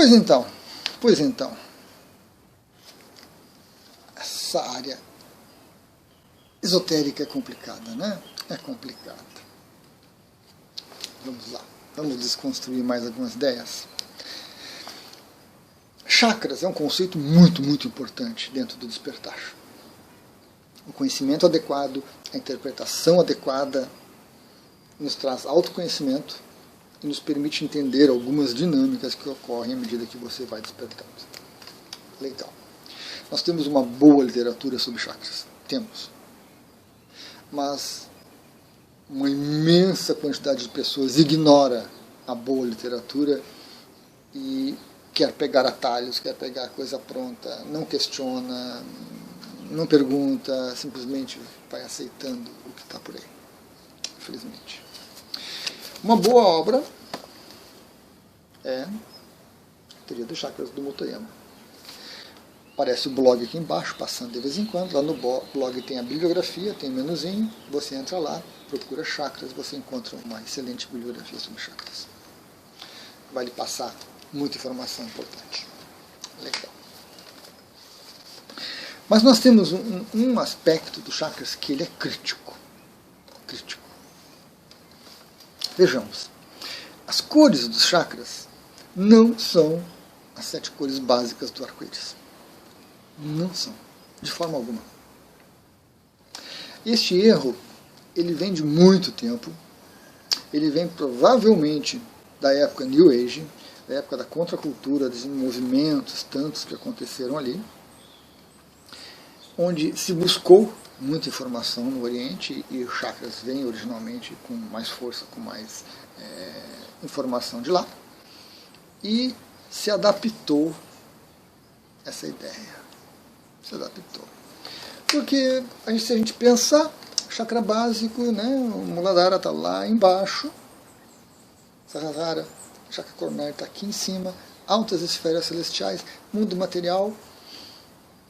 Pois então, pois então. Essa área esotérica é complicada, né? É complicada. Vamos lá, vamos desconstruir mais algumas ideias. Chakras é um conceito muito, muito importante dentro do despertar. O conhecimento adequado, a interpretação adequada nos traz autoconhecimento e nos permite entender algumas dinâmicas que ocorrem à medida que você vai despertando. Legal. Nós temos uma boa literatura sobre chakras. Temos. Mas uma imensa quantidade de pessoas ignora a boa literatura e quer pegar atalhos, quer pegar coisa pronta, não questiona, não pergunta, simplesmente vai aceitando o que está por aí. Infelizmente. Uma boa obra é a Teoria dos Chakras do Motoyama. Aparece o blog aqui embaixo, passando de vez em quando. Lá no blog tem a bibliografia, tem um menuzinho. Você entra lá, procura chakras, você encontra uma excelente bibliografia sobre chakras. Vai lhe passar muita informação importante. Legal. Mas nós temos um aspecto dos chakras que ele é crítico. Crítico. Vejamos. As cores dos chakras não são as 7 cores básicas do arco-íris. Não são, de forma alguma. Este erro, ele vem de muito tempo, ele vem provavelmente da época New Age, da época da contracultura, dos movimentos tantos que aconteceram ali, onde se buscou muita informação no Oriente e os chakras vêm originalmente com mais força, com mais informação de lá, e se adaptou essa ideia. Se adaptou. Porque se a gente pensar, chakra básico, né, o Muladhara está lá embaixo, Sahasrara, chakra coronário está aqui em cima, altas esferas celestiais, mundo material.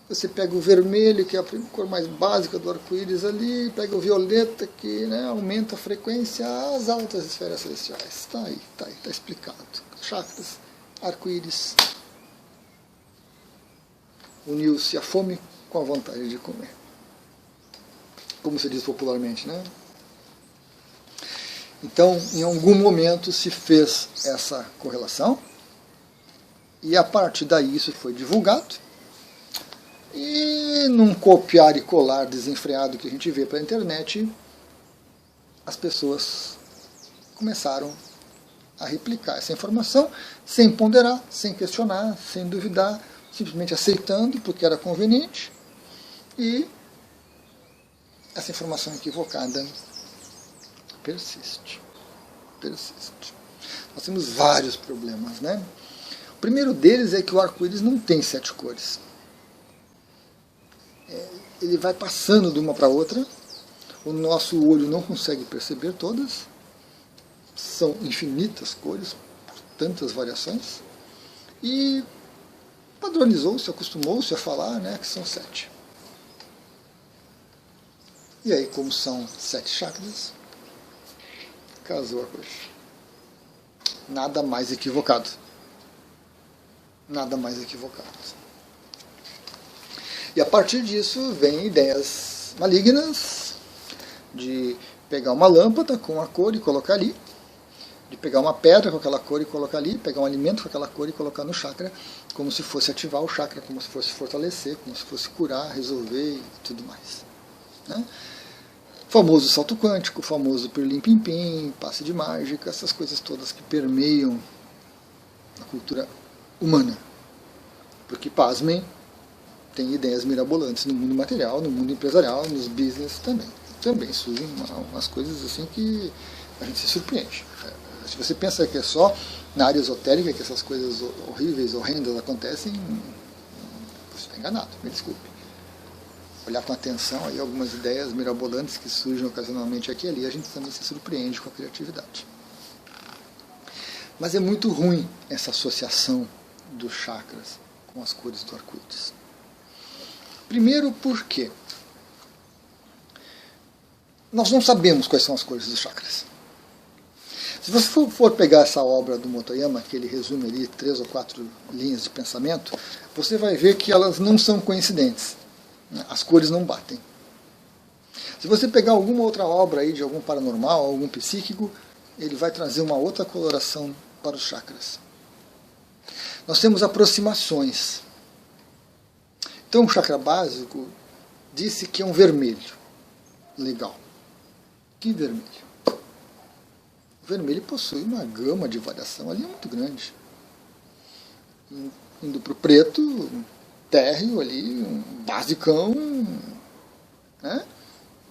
Você pega o vermelho, que é a cor mais básica do arco-íris ali, pega o violeta, que, né, aumenta a frequência, as altas esferas celestiais. Está aí, está explicado. Chakras, arco-íris. Uniu-se a fome com a vontade de comer. Como se diz popularmente, né? Então, em algum momento se fez essa correlação, e a partir daí isso foi divulgado, e num copiar e colar desenfreado que a gente vê pela internet, as pessoas começaram a replicar essa informação, sem ponderar, sem questionar, sem duvidar, simplesmente aceitando porque era conveniente, e essa informação equivocada persiste. Persiste. Nós temos vários problemas, né? O primeiro deles é que o arco-íris não tem 7 cores. Ele vai passando de uma para outra, o nosso olho não consegue perceber todas, são infinitas cores, tantas variações, e padronizou-se, acostumou-se a falar, né, que são 7. E aí, como são 7 chakras, casou a coisa. Nada mais equivocado. Nada mais equivocado. E a partir disso, vem ideias malignas de pegar uma lâmpada com a cor e colocar ali, de pegar uma pedra com aquela cor e colocar ali, pegar um alimento com aquela cor e colocar no chakra, como se fosse ativar o chakra, como se fosse fortalecer, como se fosse curar, resolver e tudo mais. Né? O famoso salto quântico, o famoso pirlim-pim-pim, passe de mágica, essas coisas todas que permeiam a cultura humana. Porque, pasmem, tem ideias mirabolantes no mundo material, no mundo empresarial, nos business também. Também surgem umas coisas assim que a gente se surpreende. Se você pensa que é só na área esotérica que essas coisas horríveis, horrendas acontecem, você está enganado, me desculpe. Olhar com atenção aí algumas ideias mirabolantes que surgem ocasionalmente aqui e ali, a gente também se surpreende com a criatividade. Mas é muito ruim essa associação dos chakras com as cores do arco-íris. Primeiro porque nós não sabemos quais são as cores dos chakras. Se você for pegar essa obra do Motoyama, que ele resume ali 3 ou 4 linhas de pensamento, você vai ver que elas não são coincidentes. As cores não batem. Se você pegar alguma outra obra aí de algum paranormal, algum psíquico, ele vai trazer uma outra coloração para os chakras. Nós temos aproximações. Então o chakra básico disse que é um vermelho. Legal. Que vermelho? O vermelho possui uma gama de variação ali muito grande. Indo para o preto, um térreo ali, um basicão, né?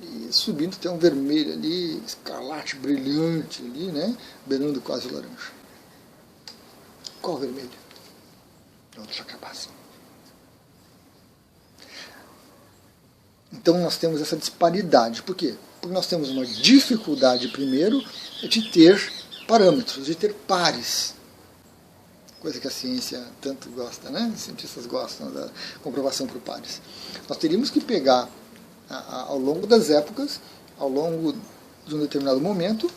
E subindo tem um vermelho ali, escarlate brilhante ali, né? Beirando quase o laranja. Qual o vermelho? É o do chakra básico. Então nós temos essa disparidade. Por quê? Porque nós temos uma dificuldade, primeiro, de ter parâmetros, de ter pares. Coisa que a ciência tanto gosta, né? Os cientistas gostam da comprovação por pares. Nós teríamos que pegar, ao longo das épocas, ao longo de um determinado momento,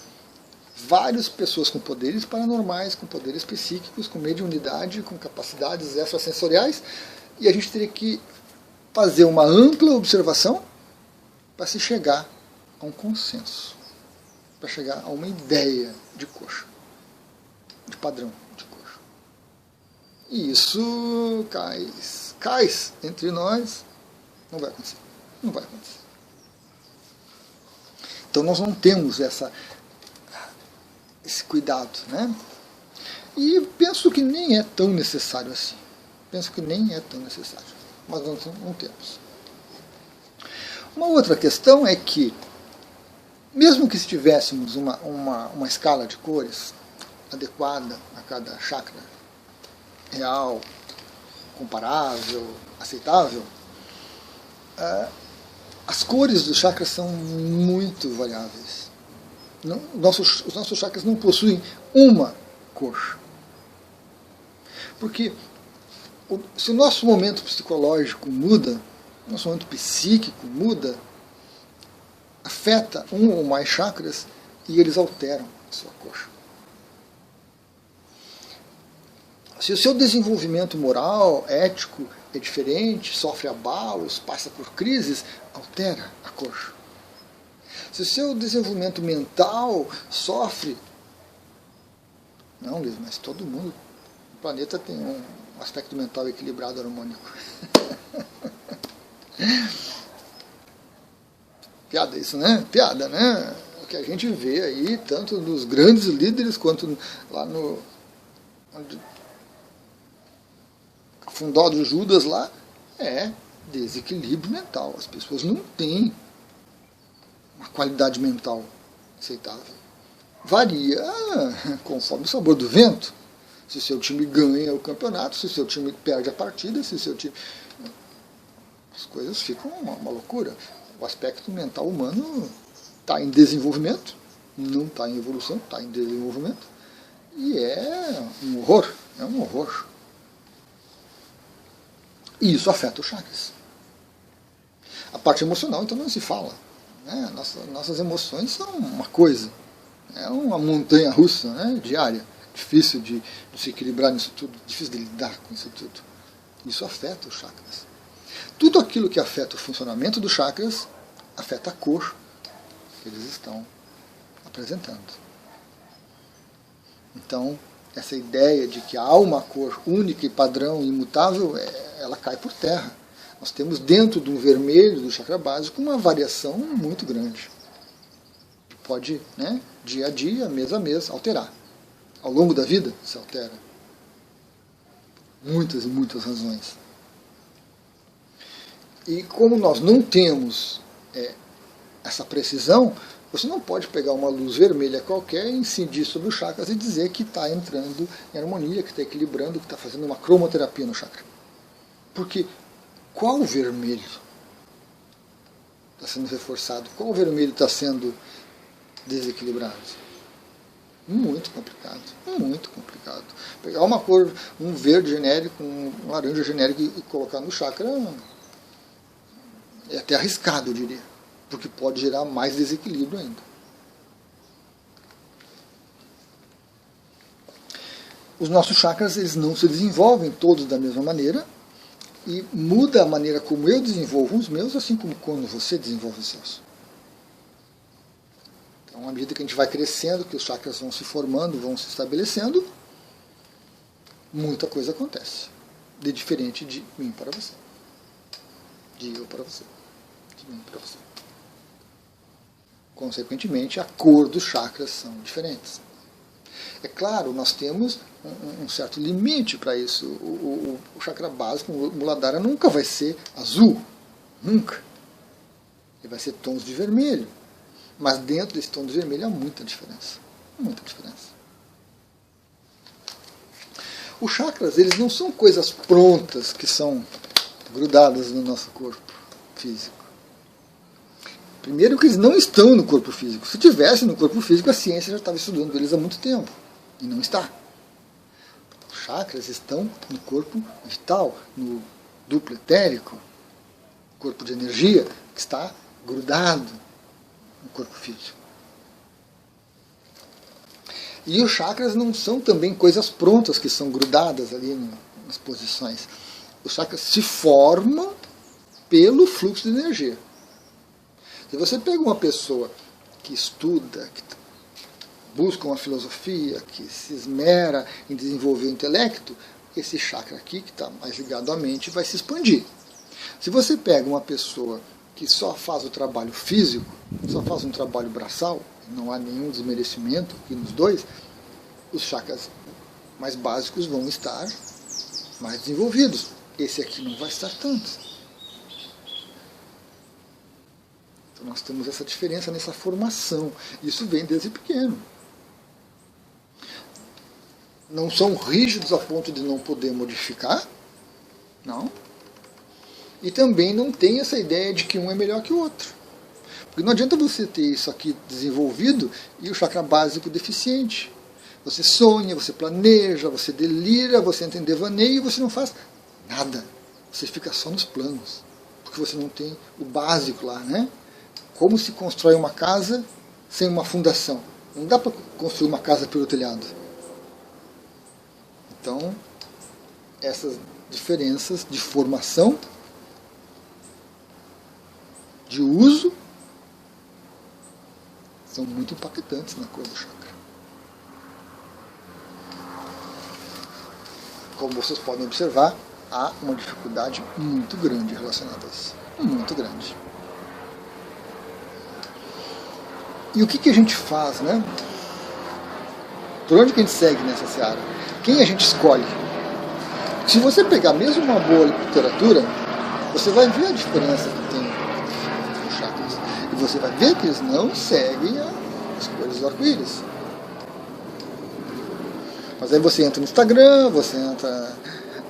várias pessoas com poderes paranormais, com poderes psíquicos, com mediunidade, com capacidades extrasensoriais, e a gente teria que fazer uma ampla observação para se chegar a um consenso, para chegar a uma ideia de coxa, de padrão de coxa. E isso cai entre nós, não vai acontecer. Não vai acontecer. Então nós não temos esse cuidado, né? E penso que nem é tão necessário assim. Penso que nem é tão necessário. Mas nós não temos. Uma outra questão é que, mesmo que se tivéssemos uma escala de cores adequada a cada chakra, real, comparável, aceitável, as cores dos chakras são muito variáveis. Os nossos chakras não possuem uma cor. Porque se o nosso momento psicológico muda, o nosso momento psíquico muda, afeta um ou mais chakras e eles alteram a sua cor. Se o seu desenvolvimento moral, ético, é diferente, sofre abalos, passa por crises, altera a cor. Se o seu desenvolvimento mental sofre... Não, Liz, mas todo mundo, o planeta tem um aspecto mental equilibrado, harmônico. Piada isso, né? Piada, né? O que a gente vê aí, tanto dos grandes líderes, quanto lá no... fundó do Judas lá, é desequilíbrio mental. As pessoas não têm uma qualidade mental aceitável. Varia conforme o sabor do vento. Se o seu time ganha o campeonato, se o seu time perde a partida, se o seu time... As coisas ficam uma loucura. O aspecto mental humano está em desenvolvimento, não está em evolução, está em desenvolvimento. E é um horror, é um horror. E isso afeta os chakras. A parte emocional, então, não se fala. Né? Nossas emoções são uma coisa. É uma montanha russa, né? Diária. Difícil de se equilibrar nisso tudo. Difícil de lidar com isso tudo. Isso afeta os chakras. Tudo aquilo que afeta o funcionamento dos chakras afeta a cor que eles estão apresentando. Então, essa ideia de que há uma cor única e padrão imutável, ela cai por terra. Nós temos dentro do vermelho do chakra básico uma variação muito grande. Que pode, né, dia a dia, mês a mês, alterar. Ao longo da vida se altera. Muitas e muitas razões. E como nós não temos essa precisão, você não pode pegar uma luz vermelha qualquer e incidir sobre os chakras e dizer que está entrando em harmonia, que está equilibrando, que está fazendo uma cromoterapia no chakra. Porque qual vermelho está sendo reforçado? Qual vermelho está sendo desequilibrado? Muito complicado, muito complicado. Pegar uma cor, um verde genérico, um laranja genérico e colocar no chakra é até arriscado, eu diria, porque pode gerar mais desequilíbrio ainda. os nossos chakras eles não se desenvolvem todos da mesma maneira, e muda a maneira como eu desenvolvo os meus, assim como quando você desenvolve os seus. Então, à medida que a gente vai crescendo, que os chakras vão se formando, vão se estabelecendo, muita coisa acontece. De diferente de mim para você. De eu para você. De mim para você. Consequentemente, a cor dos chakras são diferentes. É claro, nós temos um certo limite para isso. O chakra básico, o Muladhara, nunca vai ser azul. Nunca. Ele vai ser tons de vermelho. Mas dentro desse tom de vermelho há muita diferença. Muita diferença. Os chakras, eles não são coisas prontas que são grudadas no nosso corpo físico. Primeiro que eles não estão no corpo físico. Se tivessem no corpo físico, a ciência já estava estudando eles há muito tempo. E não está. Os chakras estão no corpo vital, no duplo etérico, corpo de energia, que está grudado no corpo físico. E os chakras não são também coisas prontas que são grudadas ali nas posições. Os chakras se formam pelo fluxo de energia. Se você pega uma pessoa que estuda, que busca uma filosofia, que se esmera em desenvolver o intelecto, esse chakra aqui, que está mais ligado à mente, vai se expandir. Se você pega uma pessoa que só faz o trabalho físico, só faz um trabalho braçal, não há nenhum desmerecimento aqui nos dois, os chakras mais básicos vão estar mais desenvolvidos. Esse aqui não vai estar tanto. Então nós temos essa diferença nessa formação. Isso vem desde pequeno. Não são rígidos a ponto de não poder modificar, não. E também não tem essa ideia de que um é melhor que o outro. Porque não adianta você ter isso aqui desenvolvido e o chakra básico deficiente. Você sonha, você planeja, você delira, você entra em devaneio e você não faz nada. Você fica só nos planos. Porque você não tem o básico lá, né? Como se constrói uma casa sem uma fundação? Não dá para construir uma casa pelo telhado. Então, essas diferenças de formação, de uso, são muito impactantes na cor do chakra. Como vocês podem observar, há uma dificuldade muito grande relacionada a isso. Muito grande. E o que a gente faz, né? Por onde que a gente segue nessa seara? Quem a gente escolhe? Se você pegar mesmo uma boa literatura, você vai ver a diferença que tem nos chakras. E você vai ver que eles não seguem as cores do arco-íris. Mas aí você entra no Instagram, você entra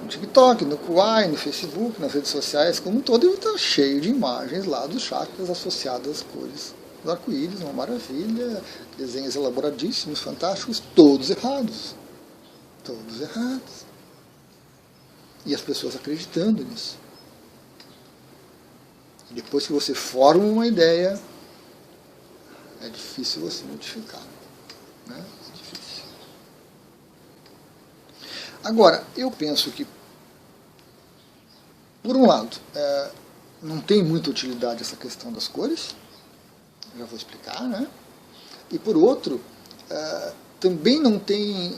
no TikTok, no Kuai, no Facebook, nas redes sociais como um todo, e está cheio de imagens lá dos chakras associados às cores do arco-íris, uma maravilha, desenhos elaboradíssimos, fantásticos, todos errados. Todos errados. E as pessoas acreditando nisso. E depois que você forma uma ideia, é difícil você modificar. Né? É difícil. Agora, eu penso que, por um lado, não tem muita utilidade essa questão das cores, já vou explicar, né? E por outro, também não tem,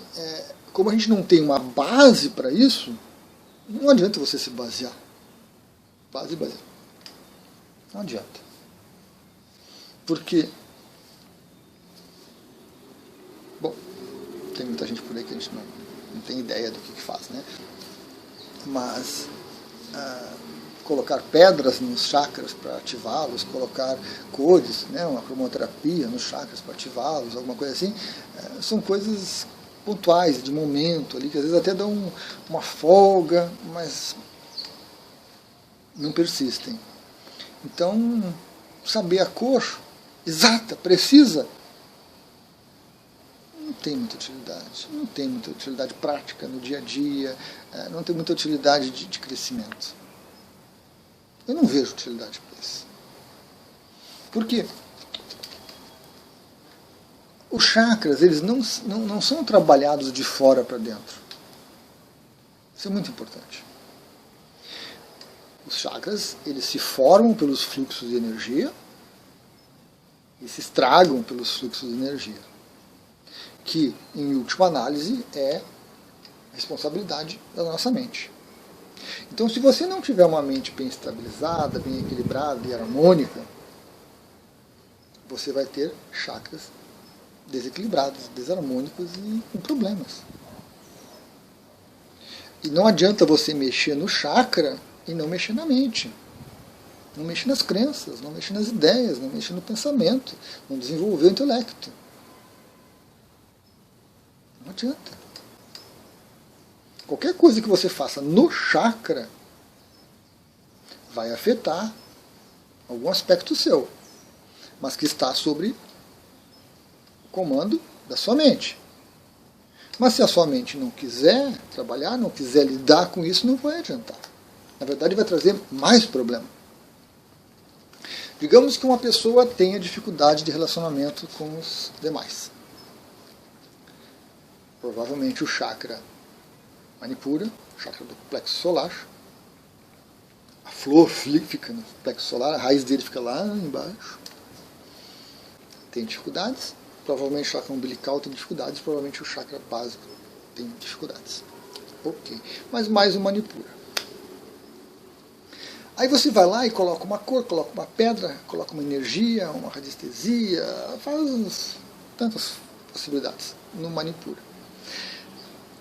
como a gente não tem uma base para isso, não adianta você se basear. Base. Não adianta. Porque, bom, tem muita gente por aí que a gente não tem ideia do que faz, né? Mas colocar pedras nos chakras para ativá-los, colocar cores, né, uma cromoterapia nos chakras para ativá-los, alguma coisa assim, são coisas pontuais, de momento ali, que às vezes até dão uma folga, mas não persistem. Então, saber a cor exata, precisa, não tem muita utilidade. Não tem muita utilidade prática no dia a dia, não tem muita utilidade de crescimento. Eu não vejo utilidade para isso. Por quê? Os chakras, eles não são trabalhados de fora para dentro. Isso é muito importante. Os chakras, eles se formam pelos fluxos de energia e se estragam pelos fluxos de energia, que, em última análise, é responsabilidade da nossa mente. Então, se você não tiver uma mente bem estabilizada, bem equilibrada e harmônica, você vai ter chakras desequilibrados, desarmônicos e com problemas. E não adianta você mexer no chakra e não mexer na mente. Não mexer nas crenças, não mexer nas ideias, não mexer no pensamento, não desenvolver o intelecto. Não adianta. Qualquer coisa que você faça no chakra vai afetar algum aspecto seu, mas que está sobre o comando da sua mente. Mas se a sua mente não quiser trabalhar, não quiser lidar com isso, não vai adiantar. Na verdade, vai trazer mais problema. Digamos que uma pessoa tenha dificuldade de relacionamento com os demais. Provavelmente o chakra Manipura, o chakra do plexo solar, a flor fica no plexo solar, a raiz dele fica lá embaixo. Tem dificuldades. Provavelmente o chakra umbilical tem dificuldades, provavelmente o chakra básico tem dificuldades. Ok. Mas mais um Manipura. Aí você vai lá e coloca uma cor, coloca uma pedra, coloca uma energia, uma radiestesia, faz tantas possibilidades no Manipura.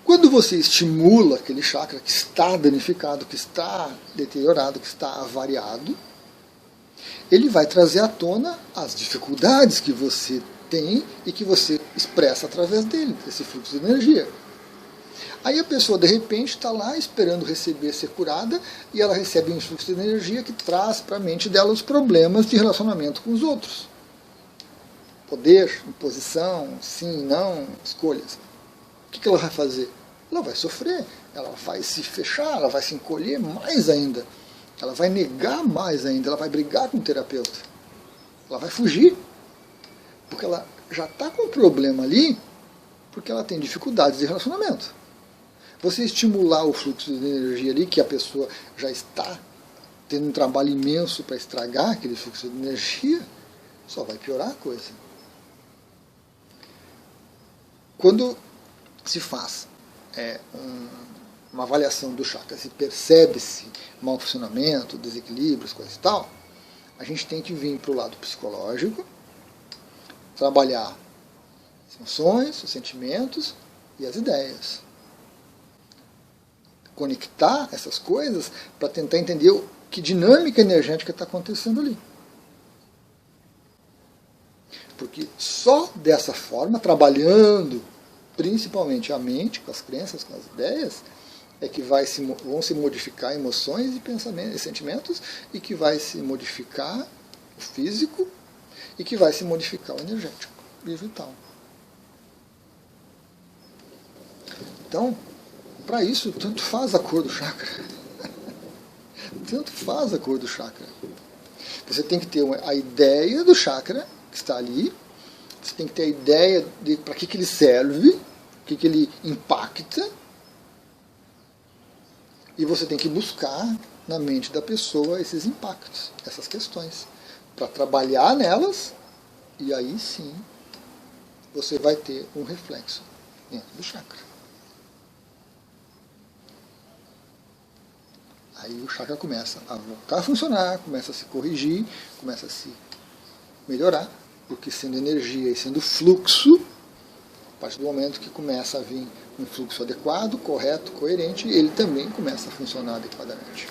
Quando você estimula aquele chakra que está danificado, que está deteriorado, que está avariado, ele vai trazer à tona as dificuldades que você tem e que você expressa através dele, desse fluxo de energia. Aí a pessoa, de repente, está lá esperando receber, ser curada, e ela recebe um fluxo de energia que traz para a mente dela os problemas de relacionamento com os outros. Poder, imposição, sim, não, escolhas. O que ela vai fazer? Ela vai sofrer, ela vai se fechar, ela vai se encolher mais ainda, ela vai negar mais ainda, ela vai brigar com o terapeuta, ela vai fugir, porque ela já está com um problema ali, porque ela tem dificuldades de relacionamento. Você estimular o fluxo de energia ali, que a pessoa já está tendo um trabalho imenso para estragar aquele fluxo de energia, só vai piorar a coisa. Quando se faz uma avaliação do chakra, se percebe-se mau funcionamento, desequilíbrios, coisas e tal, a gente tem que vir para o lado psicológico, trabalhar as emoções, os sentimentos e as ideias. Conectar essas coisas para tentar entender que dinâmica energética está acontecendo ali. Porque só dessa forma, trabalhando principalmente a mente, com as crenças, com as ideias, é que vão se modificar emoções e pensamentos e sentimentos, e que vai se modificar o físico, e que vai se modificar o energético e o vital. Então, para isso, tanto faz a cor do chakra. Tanto faz a cor do chakra. Você tem que ter a ideia do chakra que está ali, você tem que ter a ideia de para que ele serve, o que ele impacta, e você tem que buscar na mente da pessoa esses impactos, essas questões, para trabalhar nelas, e aí sim você vai ter um reflexo dentro do chakra. Aí o chakra começa a voltar a funcionar, começa a se corrigir, começa a se melhorar, porque sendo energia e sendo fluxo, a partir do momento que começa a vir um fluxo adequado, correto, coerente, ele também começa a funcionar adequadamente.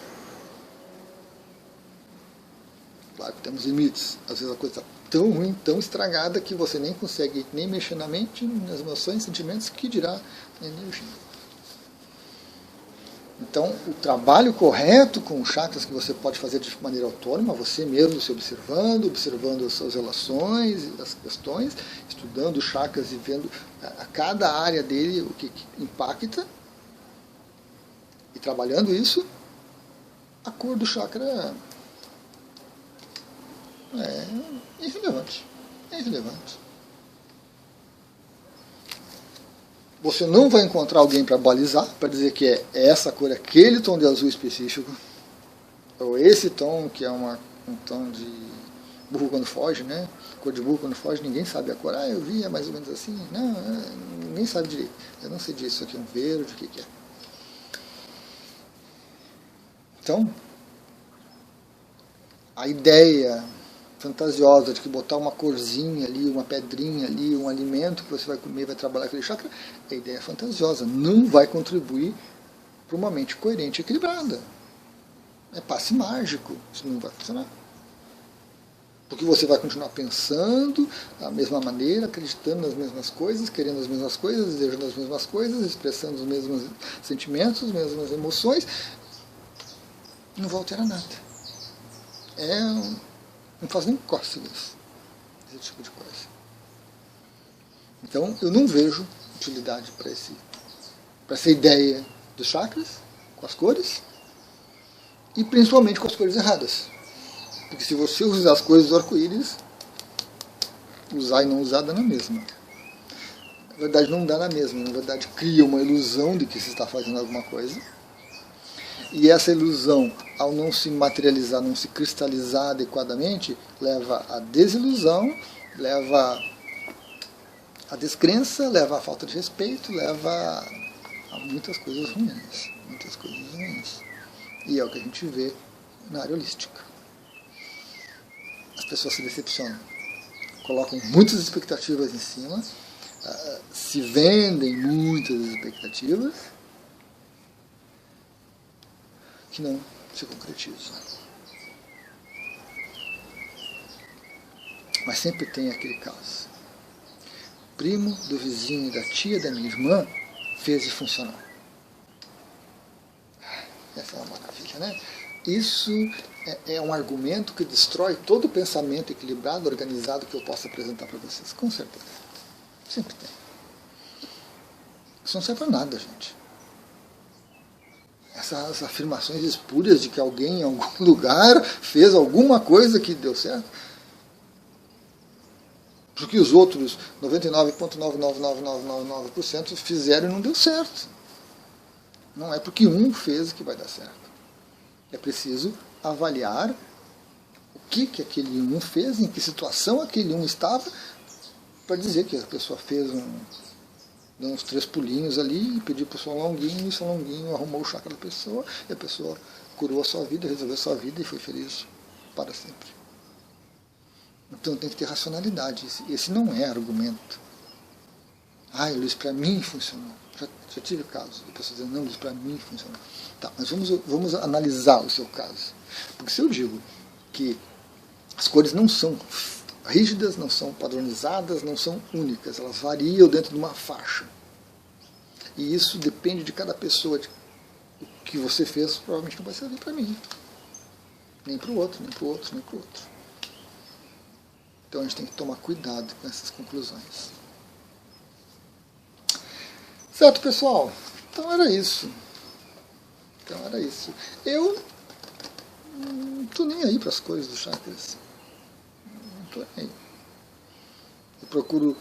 Claro que temos limites. Às vezes a coisa está tão ruim, tão estragada, que você nem consegue nem mexer na mente, nas emoções, sentimentos, que dirá na energia. Então, o trabalho correto com os chakras que você pode fazer de maneira autônoma, você mesmo se observando as suas relações, as questões, estudando os chakras e vendo a cada área dele o que impacta, e trabalhando isso, a cor do chakra é irrelevante. É irrelevante. Você não vai encontrar alguém para balizar, para dizer que é essa cor, aquele tom de azul específico, ou esse tom que é um tom de burro quando foge, né? Cor de burro quando foge, ninguém sabe a cor. Ah, eu vi, é mais ou menos assim. Não, ninguém sabe direito. Eu não sei disso, isso aqui é um verde, o que é. Então, a ideia fantasiosa de que botar uma corzinha ali, uma pedrinha ali, um alimento que você vai comer, vai trabalhar aquele chakra, é ideia fantasiosa. Não vai contribuir para uma mente coerente e equilibrada. É passe mágico. Isso não vai funcionar. Porque você vai continuar pensando da mesma maneira, acreditando nas mesmas coisas, querendo as mesmas coisas, desejando as mesmas coisas, expressando os mesmos sentimentos, as mesmas emoções. Não vai alterar nada. Não faz nem cócegas esse tipo de coisa. Então, eu não vejo utilidade para essa ideia dos chakras, com as cores, e principalmente com as cores erradas. Porque se você usar as cores do arco-íris, usar e não usar dá na mesma. Na verdade, não dá na mesma. Na verdade, cria uma ilusão de que se está fazendo alguma coisa. E essa ilusão, ao não se materializar, não se cristalizar adequadamente, leva à desilusão, leva à descrença, leva à falta de respeito, leva a muitas coisas ruins. Muitas coisas ruins. E é o que a gente vê na área holística. As pessoas se decepcionam, colocam muitas expectativas em cima, se vendem muitas expectativas que não se concretizam. Mas sempre tem aquele caso. Primo do vizinho, da tia da minha irmã fez e funcionar. Essa é uma maravilha, né? Isso é um argumento que destrói todo o pensamento equilibrado, organizado que eu possa apresentar para vocês. Com certeza. Sempre tem. Isso não serve para nada, gente. Essas afirmações espúrias de que alguém em algum lugar fez alguma coisa que deu certo. Porque os outros 99,99999% fizeram e não deu certo. Não é porque um fez que vai dar certo. É preciso avaliar o que aquele um fez, em que situação aquele um estava, para dizer que a pessoa fez deu uns 3 pulinhos ali e pediu para o São Longuinho, e o São Longuinho arrumou o chakra da pessoa, e a pessoa curou a sua vida, resolveu a sua vida e foi feliz para sempre. Então tem que ter racionalidade. Esse não é argumento. Luiz, para mim funcionou. Já tive casos de pessoas dizendo, não, Luiz, para mim funcionou. Tá, mas vamos analisar o seu caso. Porque se eu digo que as cores não são rígidas, não são padronizadas, não são únicas, elas variam dentro de uma faixa. E isso depende de cada pessoa. O que você fez provavelmente não vai servir para mim. Nem para o outro, nem para o outro, nem para o outro. Então a gente tem que tomar cuidado com essas conclusões. Certo, pessoal? Então era isso. Eu não estou nem aí para as coisas dos chakras. Não estou nem aí. Eu procuro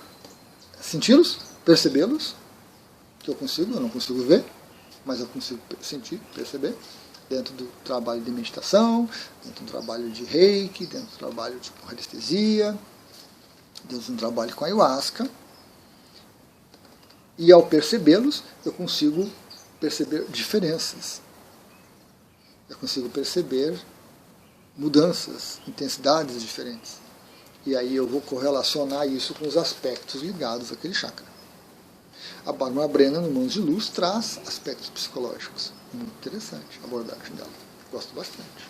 senti-los, percebê-los, que eu não consigo ver, mas eu consigo sentir, perceber, dentro do trabalho de meditação, dentro do trabalho de reiki, dentro do trabalho de radiestesia, dentro do trabalho com ayahuasca. E ao percebê-los, eu consigo perceber diferenças. Eu consigo perceber mudanças, intensidades diferentes. E aí eu vou correlacionar isso com os aspectos ligados àquele chakra. A Bárbara Brennan, no Mãos de Luz, traz aspectos psicológicos. Muito interessante a abordagem dela. Gosto bastante.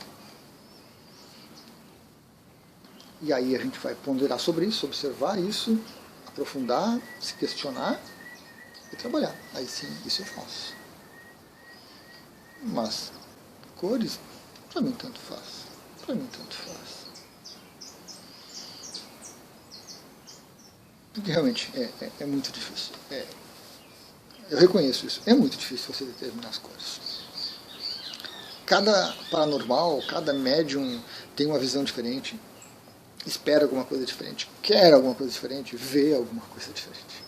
E aí a gente vai ponderar sobre isso, observar isso, aprofundar, se questionar e trabalhar. Aí sim, isso eu faço. Mas cores, para mim tanto faz. Porque realmente é muito difícil. Eu reconheço isso. É muito difícil você determinar as cores. Cada paranormal, cada médium tem uma visão diferente, espera alguma coisa diferente, quer alguma coisa diferente, vê alguma coisa diferente.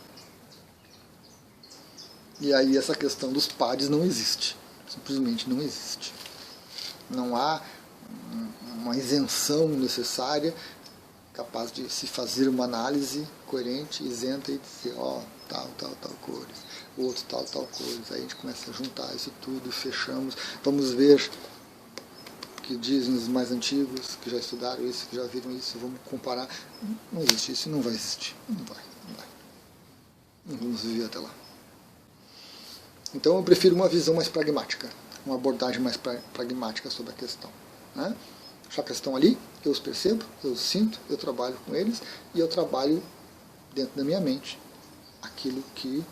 E aí essa questão dos pares não existe. Simplesmente não existe. Não há uma isenção necessária capaz de se fazer uma análise coerente, isenta e dizer, ó, tal cores, outro tal cores. Aí a gente começa a juntar isso tudo, fechamos, vamos ver o que dizem os mais antigos, que já estudaram isso, que já viram isso, vamos comparar. Não existe isso, não vai existir. Não vai. Não vamos viver até lá. Então eu prefiro uma visão mais pragmática, uma abordagem mais pragmática sobre a questão. Né? Já que estão ali, eu os percebo, eu os sinto, eu trabalho com eles e eu trabalho dentro da minha mente aquilo que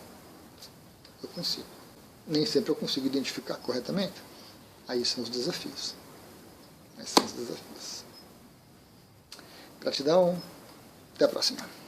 eu consigo. Nem sempre eu consigo identificar corretamente. Aí são os desafios. Gratidão. Até a próxima.